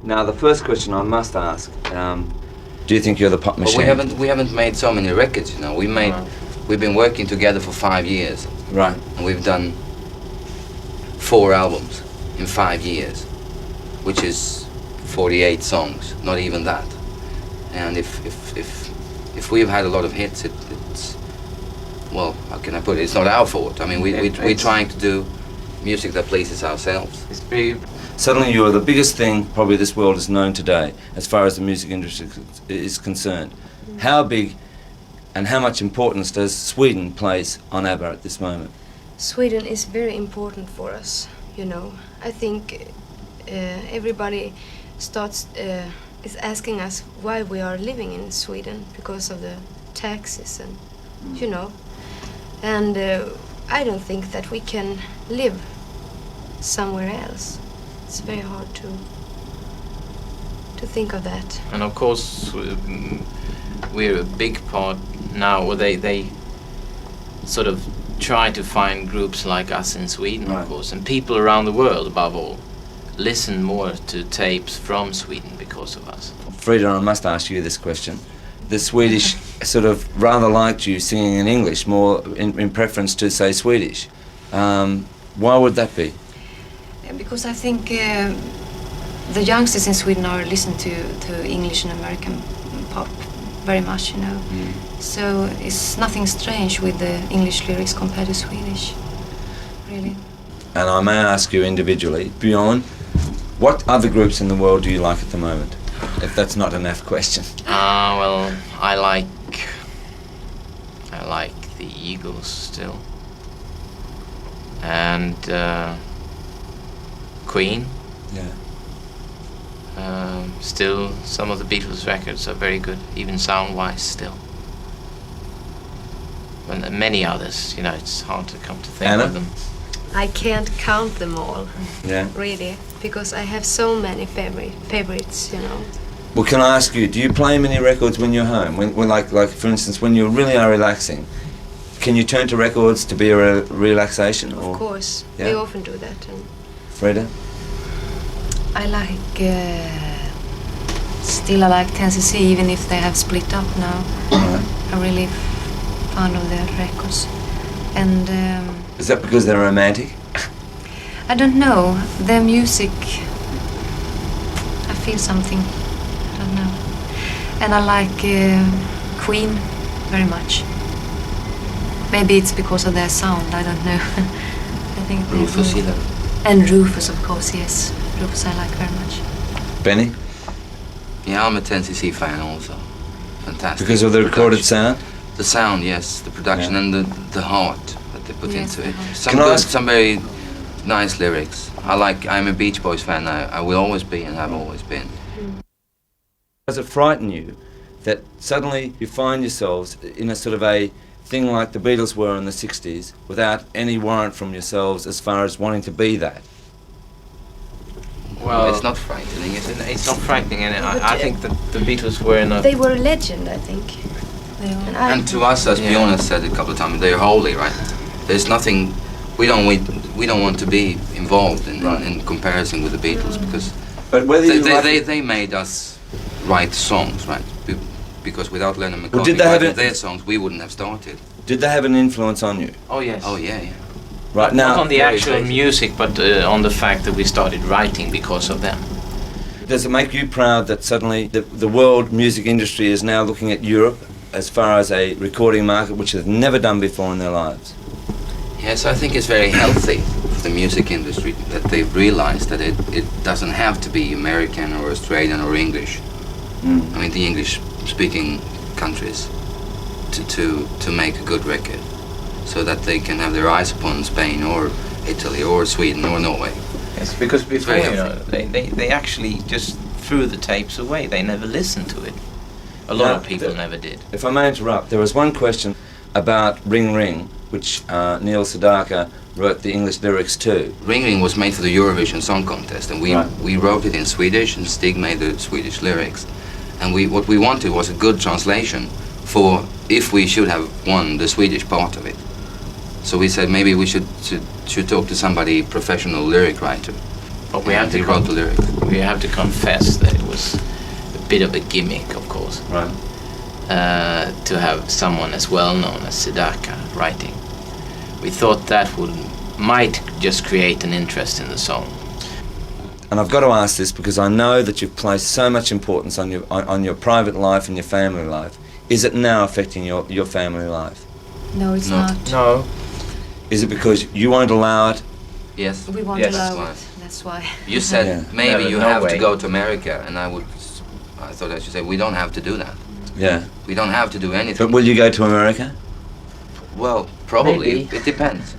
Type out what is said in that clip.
Now, the first question I must ask, do you think you're the pop machine? Well, we haven't made so many records, you know. We've been working together for 5 years. Right. And we've done 4 albums in 5 years, which is 48 songs, not even that. And if we've had a lot of hits, it's, well, how can I put it? It's not our fault. I mean, we're trying to do music that pleases ourselves. It's big. Suddenly you're the biggest thing probably this world has known today as far as the music industry is concerned. How big and how much importance does Sweden place on Abba at this moment? Sweden is very important for us, you know. I think everybody is asking us why we are living in Sweden because of the taxes and, you know. And I don't think that we can live somewhere else. It's very hard to think of that. And of course, we're a big part now, or they sort of try to find groups like us in Sweden, right. Of course, and people around the world, above all, listen more to tapes from Sweden because of us. Frida, I must ask you this question. The Swedish sort of rather liked you singing in English more in preference to, say, Swedish. Why would that be? Because I think the youngsters in Sweden are listening to English and American pop very much, you know. So it's nothing strange with the English lyrics compared to Swedish, really. And I may ask you individually, Bjorn, what other groups in the world do you like at the moment? If that's not an F question. Well, I like the Eagles still, and Queen. Yeah. Still, some of the Beatles records are very good, even sound-wise still. And many others, you know, it's hard to come to think Anna? of them. I can't count them all, Yeah. really, because I have so many favorites, you know. Well, can I ask you, do you play many records when you're home? When like for instance, when you really are relaxing, can you turn to records to be a relaxation? Or? Of course, Yeah. we often do that. And Frida? I like Tennessee, even if they have split up now. I'm really fond of their records. And Is that because they're romantic? I don't know, their music, I feel something, I don't know. And I like Queen very much. Maybe it's because of their sound, I don't know. I think Rufus either. And Rufus, of course, yes. Rufus I like very much. Benny? Yeah, I'm a Tennessee fan also. Fantastic. Because of the recorded production. sound? The sound, yes, the production, Yeah. and the heart that they put Yes, into the it. heart. Some very nice lyrics. I'm a Beach Boys fan. I will always be and have always been. Does it frighten you that suddenly you find yourselves in a sort of a thing like the Beatles were in the 60s without any warrant from yourselves as far as wanting to be that? Well, It's not frightening, is it? it's not frightening, and But, I think that the Beatles were in a... They were a legend, I think. They were. And to us, as Yeah. Bjorn has said a couple of times, they're holy, right? There's nothing. We don't want to be involved in comparison with the Beatles because But whether you they made us write songs, right? Because without Lennon Well, McCartney did they have writing it- their songs, we wouldn't have started. did they have an influence on you? Oh, yes. Oh yeah, yeah. Right Not now, on the very actual basic. music, but on the fact that we started writing because of them. does it make you proud that suddenly the world music industry is now looking at Europe as far as a recording market which they've never done before in their lives? Yes, I think it's very healthy for the music industry that they've realized that it doesn't have to be American or Australian or English. I mean, the English-speaking countries to make a good record, so that they can have their eyes upon Spain or Italy or Sweden or Norway. Yes, because before, Very you know, they actually just threw the tapes away. They never listened to it. A lot Now, of people never did. If I may interrupt, there was one question about Ring Ring, which Neil Sedaka wrote the English lyrics to. Ring Ring was made for the Eurovision Song Contest, and Right. we wrote it in Swedish, and Stig made the Swedish lyrics. And what we wanted was a good translation for if we should have won the Swedish part of it. So we said maybe we should talk to somebody, professional lyric writer, But we have he to wrote the lyrics. we have to confess that it was a bit of a gimmick, of course, Right. to have someone as well known as Sedaka writing. We thought that might just create an interest in the song. And I've got to ask this because I know that you've placed so much importance on your private life and your family life. Is it now affecting your family life? No, it's No. not. No. Is it because you won't allow it? Yes. We won't Yes. allow That's it. That's why. You said Yeah. maybe No, you no have to way. go to America, and I thought I should say we don't have to do that. Yeah. We don't have to do anything. But will you go to America? Well, probably. Maybe. It depends.